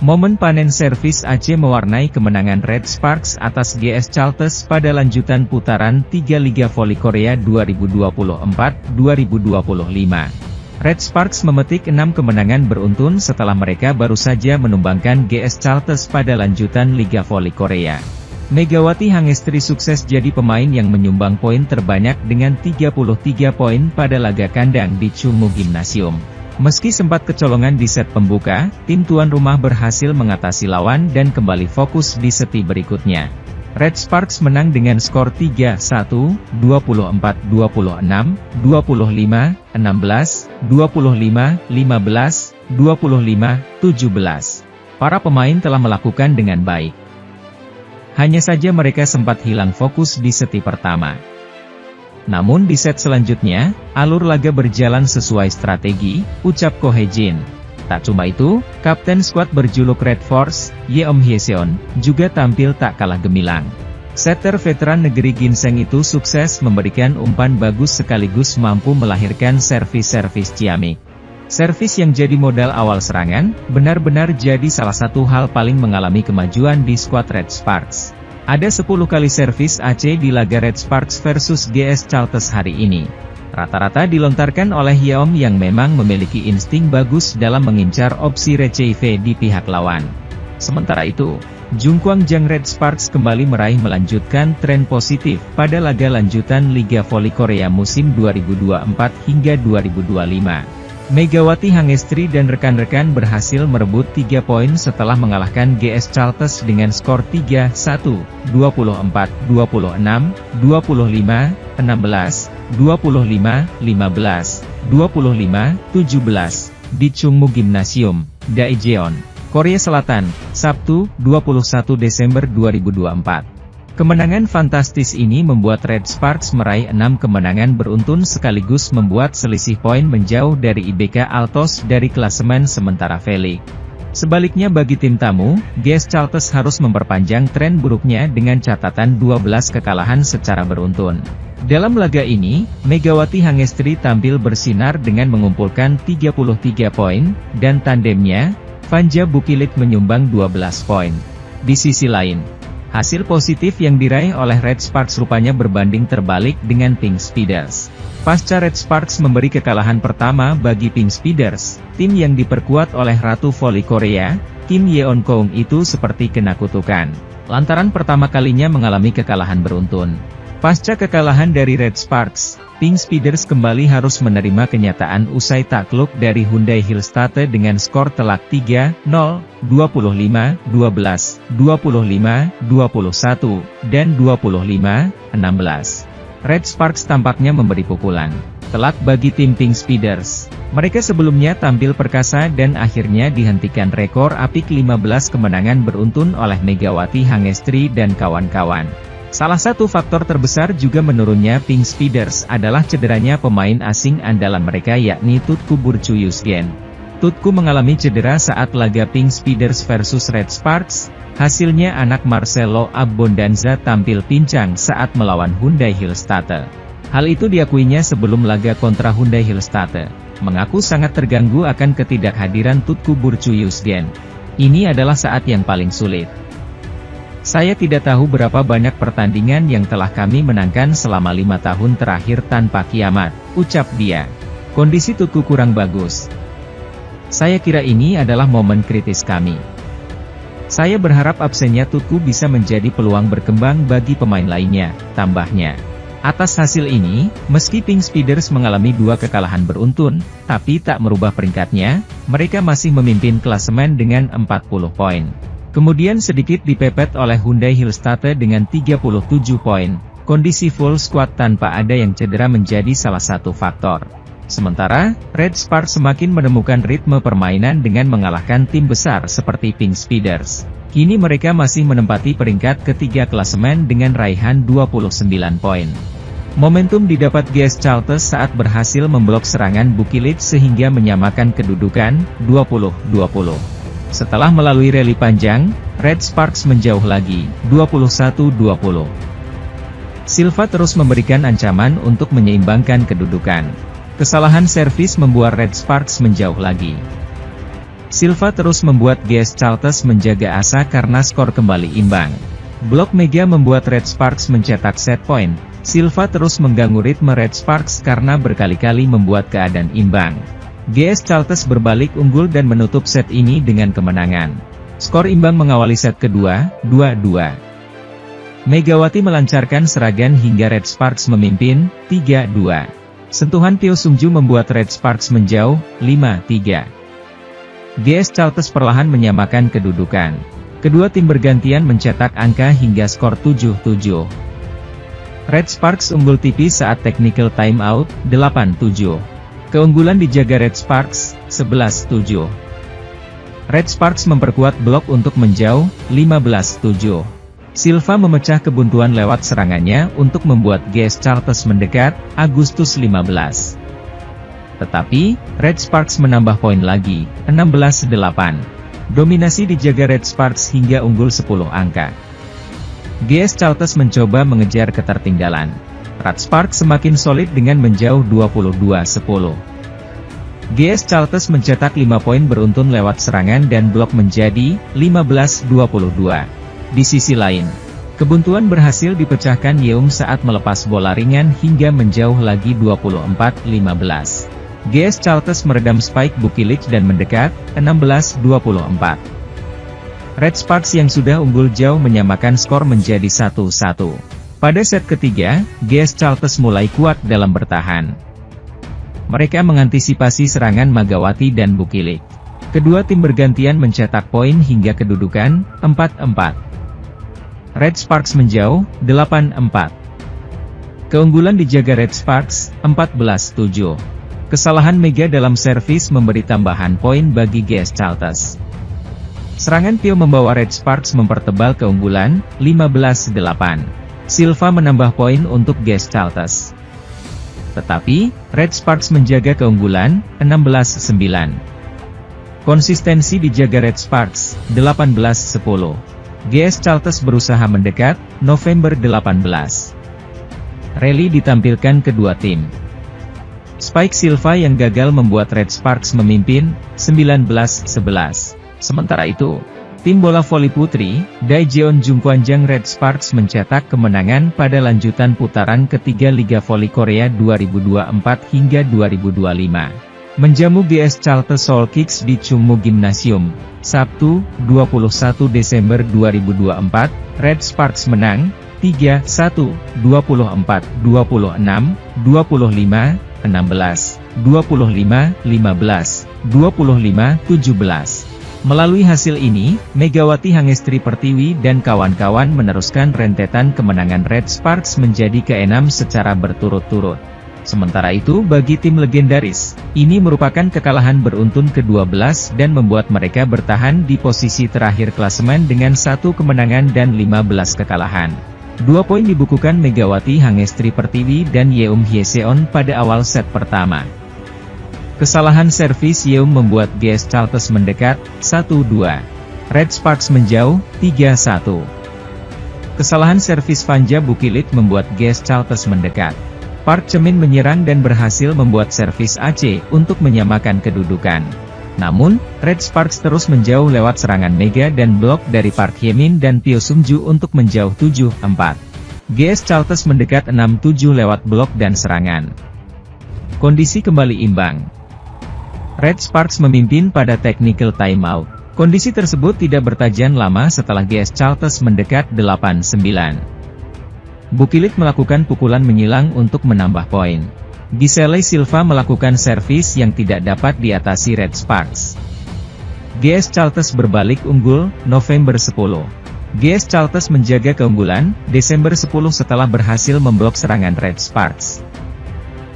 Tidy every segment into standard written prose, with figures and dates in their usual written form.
Momen panen servis AC mewarnai kemenangan Red Sparks atas GS Charlton pada lanjutan putaran 3 Liga Voli Korea 2024-2025. Red Sparks memetik 6 kemenangan beruntun setelah mereka baru saja menumbangkan GS Charlton pada lanjutan Liga Voli Korea. Megawati Hangestri sukses jadi pemain yang menyumbang poin terbanyak dengan 33 poin pada laga kandang di Chungmu Gymnasium. Meski sempat kecolongan di set pembuka, tim tuan rumah berhasil mengatasi lawan dan kembali fokus di seti berikutnya. Red Sparks menang dengan skor 3-1, 24-26, 25-16, 25-15, 25-17. Para pemain telah melakukan dengan baik. Hanya saja mereka sempat hilang fokus di seti pertama. Namun di set selanjutnya, alur laga berjalan sesuai strategi, ucap Ko Hye-jin. Tak cuma itu, kapten skuad berjuluk Red Force, Yeom Hyeseon, juga tampil tak kalah gemilang. Setter veteran negeri ginseng itu sukses memberikan umpan bagus sekaligus mampu melahirkan servis-servis ciamik. Servis yang jadi modal awal serangan, benar-benar jadi salah satu hal paling mengalami kemajuan di skuad Red Sparks. Ada 10 kali servis AC di laga Red Sparks versus GS Charlton hari ini. Rata-rata dilontarkan oleh Yeom yang memang memiliki insting bagus dalam mengincar opsi receive di pihak lawan. Sementara itu, Jungkwang Jang Red Sparks kembali meraih melanjutkan tren positif pada laga lanjutan Liga Voli Korea musim 2024 hingga 2025. Megawati Hangestri dan rekan-rekan berhasil merebut 3 poin setelah mengalahkan GS Charlton dengan skor 3-1, 24-26, 25-16, 25-15, 25-17 di Chungmu Gymnasium, Daejeon, Korea Selatan, Sabtu, 21 Desember 2024. Kemenangan fantastis ini membuat Red Sparks meraih 6 kemenangan beruntun sekaligus membuat selisih poin menjauh dari IBK Altos dari klasemen sementara Veli. Sebaliknya bagi tim tamu, GS Charlton harus memperpanjang tren buruknya dengan catatan 12 kekalahan secara beruntun. Dalam laga ini, Megawati Hangestri tampil bersinar dengan mengumpulkan 33 poin, dan tandemnya, Vanja Bukilit menyumbang 12 poin. Di sisi lain, hasil positif yang diraih oleh Red Sparks rupanya berbanding terbalik dengan Pink Speeders. Pasca Red Sparks memberi kekalahan pertama bagi Pink Speeders, tim yang diperkuat oleh Ratu Voli Korea, Kim Yeon-keung itu seperti kena kutukan. Lantaran pertama kalinya mengalami kekalahan beruntun. Pasca kekalahan dari Red Sparks, Pink Speeders kembali harus menerima kenyataan usai takluk dari Hyundai Hillstate dengan skor telak 3-0, 25-12, 25-21, dan 25-16. Red Sparks tampaknya memberi pukulan telak bagi tim Pink Speeders. Mereka sebelumnya tampil perkasa dan akhirnya dihentikan rekor apik 15 kemenangan beruntun oleh Megawati Hangestri dan kawan-kawan. Salah satu faktor terbesar juga menurunnya Pink Speeders adalah cederanya pemain asing andalan mereka yakni Tutku Burcu Yusgen. Tutku mengalami cedera saat laga Pink Speeders versus Red Sparks, hasilnya anak Marcelo Abbondanza tampil pincang saat melawan Hyundai Hillstate. Hal itu diakuinya sebelum laga kontra Hyundai Hillstate, mengaku sangat terganggu akan ketidakhadiran Tutku Burcu Yusgen. Ini adalah saat yang paling sulit. Saya tidak tahu berapa banyak pertandingan yang telah kami menangkan selama 5 tahun terakhir tanpa kiamat, ucap dia. Kondisi Tutku kurang bagus. Saya kira ini adalah momen kritis kami. Saya berharap absennya Tutku bisa menjadi peluang berkembang bagi pemain lainnya, tambahnya. Atas hasil ini, meski Pink Speeders mengalami 2 kekalahan beruntun, tapi tak merubah peringkatnya, mereka masih memimpin klasemen dengan 40 poin. Kemudian sedikit dipepet oleh Hyundai Hillstate dengan 37 poin. Kondisi full squad tanpa ada yang cedera menjadi salah satu faktor. Sementara, Red Sparks semakin menemukan ritme permainan dengan mengalahkan tim besar seperti Pink Speeders. Kini mereka masih menempati peringkat ketiga klasemen dengan raihan 29 poin. Momentum didapat GS Charlton saat berhasil memblok serangan Bukilit sehingga menyamakan kedudukan 20-20. Setelah melalui rally panjang, Red Sparks menjauh lagi, 21-20. Silva terus memberikan ancaman untuk menyeimbangkan kedudukan. Kesalahan servis membuat Red Sparks menjauh lagi. Silva terus membuat GS Chalters menjaga asa karena skor kembali imbang. Blok Mega membuat Red Sparks mencetak set point. Silva terus mengganggu ritme Red Sparks karena berkali-kali membuat keadaan imbang. GS Chalters berbalik unggul dan menutup set ini dengan kemenangan. Skor imbang mengawali set kedua, 2-2. Megawati melancarkan serangan hingga Red Sparks memimpin, 3-2. Sentuhan Pyo Sungju membuat Red Sparks menjauh, 5-3. GS Chalters perlahan menyamakan kedudukan. Kedua tim bergantian mencetak angka hingga skor 7-7. Red Sparks unggul tipis saat technical timeout, 8-7. Keunggulan dijaga Red Sparks, 11-7. Red Sparks memperkuat blok untuk menjauh, 15-7. Silva memecah kebuntuan lewat serangannya untuk membuat GS Chalters mendekat, Agustus 15. Tetapi, Red Sparks menambah poin lagi, 16-8. Dominasi dijaga Red Sparks hingga unggul 10 angka. GS Chalters mencoba mengejar ketertinggalan. Red Sparks semakin solid dengan menjauh 22-10. GS Chalters mencetak 5 poin beruntun lewat serangan dan blok menjadi 15-22. Di sisi lain, kebuntuan berhasil dipecahkan Yeung saat melepas bola ringan hingga menjauh lagi 24-15. GS Chalters meredam spike Bukilich dan mendekat, 16-24. Red Sparks yang sudah unggul jauh menyamakan skor menjadi 1-1. Pada set ketiga, GS Chalters mulai kuat dalam bertahan. Mereka mengantisipasi serangan Megawati dan Bukilich. Kedua tim bergantian mencetak poin hingga kedudukan, 4-4. Red Sparks menjauh, 8-4. Keunggulan dijaga Red Sparks, 14-7. Kesalahan Mega dalam servis memberi tambahan poin bagi GS Chalters. Serangan Pyo membawa Red Sparks mempertebal keunggulan, 15-8. Silva menambah poin untuk GS Chalters. Tetapi, Red Sparks menjaga keunggulan, 16-9. Konsistensi dijaga Red Sparks, 18-10. GS Chalters berusaha mendekat, November 18. Rally ditampilkan kedua tim. Spike Silva yang gagal membuat Red Sparks memimpin, 19-11. Sementara itu, tim bola voli putri, Daejeon Jungkwanjang Red Sparks mencetak kemenangan pada lanjutan putaran ketiga Liga Voli Korea 2024 hingga 2025. Menjamu GS Chalters Seoul Kicks di Chungmu Gymnasium, Sabtu, 21 Desember 2024, Red Sparks menang, 3-1, 24-26, 25-16, 25-15, 25-17. Melalui hasil ini, Megawati Hangestri Pertiwi dan kawan-kawan meneruskan rentetan kemenangan Red Sparks menjadi ke-6 secara berturut-turut. Sementara itu bagi tim legendaris, ini merupakan kekalahan beruntun ke-12 dan membuat mereka bertahan di posisi terakhir klasemen dengan 1 kemenangan dan 15 kekalahan. 2 poin dibukukan Megawati Hangestri Pertiwi dan Yeum Hyeseon pada awal set pertama. Kesalahan servis Yeum membuat GS Chalters mendekat, 1-2. Red Sparks menjauh, 3-1. Kesalahan servis Vanja Bukilich membuat GS Chalters mendekat. Park Chemin menyerang dan berhasil membuat servis AC untuk menyamakan kedudukan. Namun, Red Sparks terus menjauh lewat serangan Mega dan blok dari Park Hye-min dan Pyo Sungju untuk menjauh 7-4. GS Chalters mendekat 6-7 lewat blok dan serangan. Kondisi kembali imbang. Red Sparks memimpin pada technical timeout. Kondisi tersebut tidak bertahan lama setelah GS Chalters mendekat 8-9. Bukilich melakukan pukulan menyilang untuk menambah poin. Giselle Silva melakukan servis yang tidak dapat diatasi Red Sparks. GS Chalters berbalik unggul, November 10. GS Chalters menjaga keunggulan, Desember 10 setelah berhasil memblok serangan Red Sparks.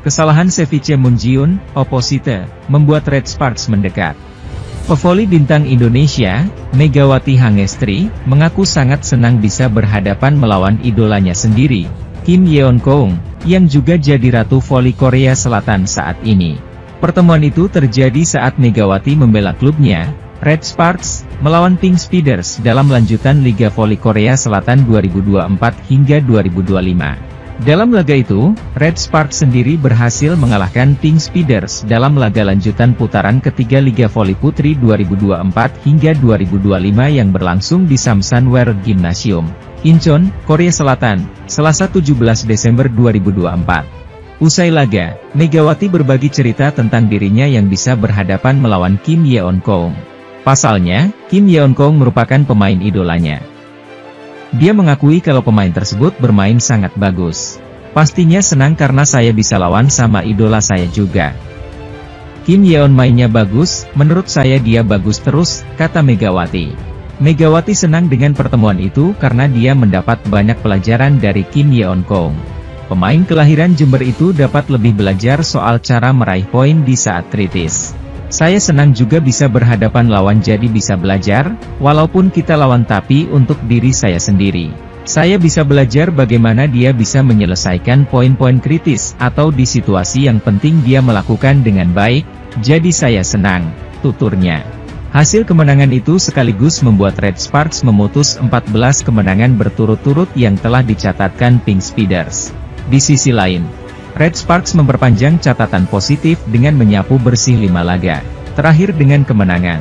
Kesalahan Ceviche Moonjiun, oposite, membuat Red Sparks mendekat. Pevoli bintang Indonesia, Megawati Hangestri, mengaku sangat senang bisa berhadapan melawan idolanya sendiri, Kim Yeon Koung, yang juga jadi ratu voli Korea Selatan saat ini. Pertemuan itu terjadi saat Megawati membela klubnya, Red Sparks, melawan Pink Speeders dalam lanjutan Liga Voli Korea Selatan 2024 hingga 2025. Dalam laga itu, Red Sparks sendiri berhasil mengalahkan Pink Speeders dalam laga lanjutan putaran ketiga Liga Voli Putri 2024 hingga 2025 yang berlangsung di Samsan World Gymnasium, Incheon, Korea Selatan, Selasa 17 Desember 2024. Usai laga, Megawati berbagi cerita tentang dirinya yang bisa berhadapan melawan Kim Yeon Kong. Pasalnya, Kim Yeon Kong merupakan pemain idolanya. Dia mengakui kalau pemain tersebut bermain sangat bagus. Pastinya senang karena saya bisa lawan sama idola saya juga. Kim Yeon mainnya bagus, menurut saya dia bagus terus, kata Megawati. Megawati senang dengan pertemuan itu karena dia mendapat banyak pelajaran dari Kim Yeon Kong. Pemain kelahiran Jember itu dapat lebih belajar soal cara meraih poin di saat kritis. Saya senang juga bisa berhadapan lawan jadi bisa belajar, walaupun kita lawan tapi untuk diri saya sendiri. Saya bisa belajar bagaimana dia bisa menyelesaikan poin-poin kritis atau di situasi yang penting dia melakukan dengan baik, jadi saya senang, tuturnya. Hasil kemenangan itu sekaligus membuat Red Sparks memutus 14 kemenangan berturut-turut yang telah dicatatkan Pink Speeders. Di sisi lain, Red Sparks memperpanjang catatan positif dengan menyapu bersih 5 laga terakhir dengan kemenangan.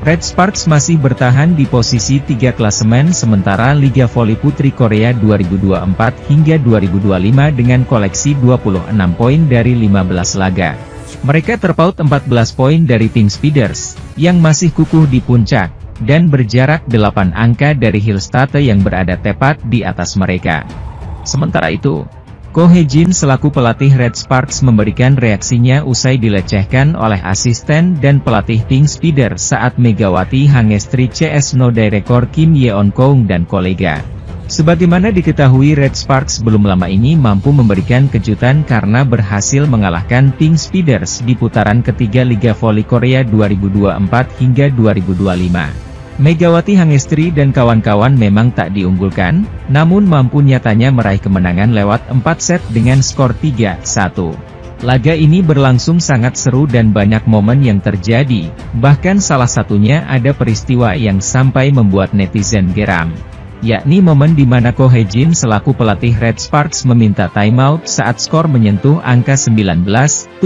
Red Sparks masih bertahan di posisi 3 klasemen sementara Liga Voli Putri Korea 2024 hingga 2025 dengan koleksi 26 poin dari 15 laga. Mereka terpaut 14 poin dari Pink Speeders, yang masih kukuh di puncak, dan berjarak 8 angka dari Hillstate yang berada tepat di atas mereka. Sementara itu, Ko Hye-jin selaku pelatih Red Sparks memberikan reaksinya usai dilecehkan oleh asisten dan pelatih Pink Speeders saat Megawati Hangestri CS No Director Kim Yeon Kong dan kolega. Sebagaimana diketahui Red Sparks belum lama ini mampu memberikan kejutan karena berhasil mengalahkan Pink Speeders di putaran ketiga Liga Voli Korea 2024 hingga 2025. Megawati Hangestri dan kawan-kawan memang tak diunggulkan, namun mampu nyatanya meraih kemenangan lewat 4 set dengan skor 3-1. Laga ini berlangsung sangat seru dan banyak momen yang terjadi, bahkan salah satunya ada peristiwa yang sampai membuat netizen geram. Yakni momen di mana Ko Hye-jin selaku pelatih Red Sparks meminta timeout saat skor menyentuh angka 19-17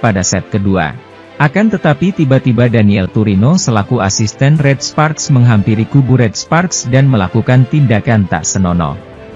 pada set kedua. Akan tetapi tiba-tiba Daniel Turino selaku asisten Red Sparks menghampiri kubu Red Sparks dan melakukan tindakan tak senonoh.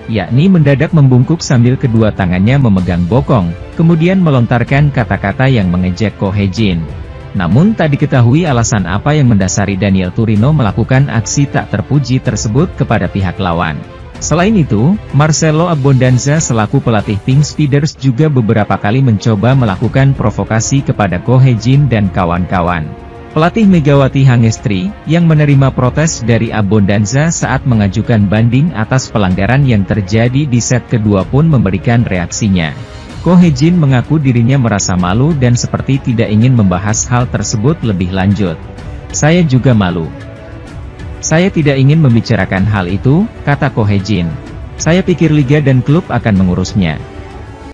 Yakni mendadak membungkuk sambil kedua tangannya memegang bokong, kemudian melontarkan kata-kata yang mengejek Ko Hye-jin. Namun tak diketahui alasan apa yang mendasari Daniel Turino melakukan aksi tak terpuji tersebut kepada pihak lawan. Selain itu, Marcelo Abbondanza selaku pelatih Pink Speeders juga beberapa kali mencoba melakukan provokasi kepada Ko Hye-jin dan kawan-kawan. Pelatih Megawati Hangestri, yang menerima protes dari Abbondanza saat mengajukan banding atas pelanggaran yang terjadi di set kedua pun memberikan reaksinya. Ko Hye-jin mengaku dirinya merasa malu dan seperti tidak ingin membahas hal tersebut lebih lanjut. Saya juga malu. Saya tidak ingin membicarakan hal itu, kata Ko Hye-jin. Saya pikir liga dan klub akan mengurusnya.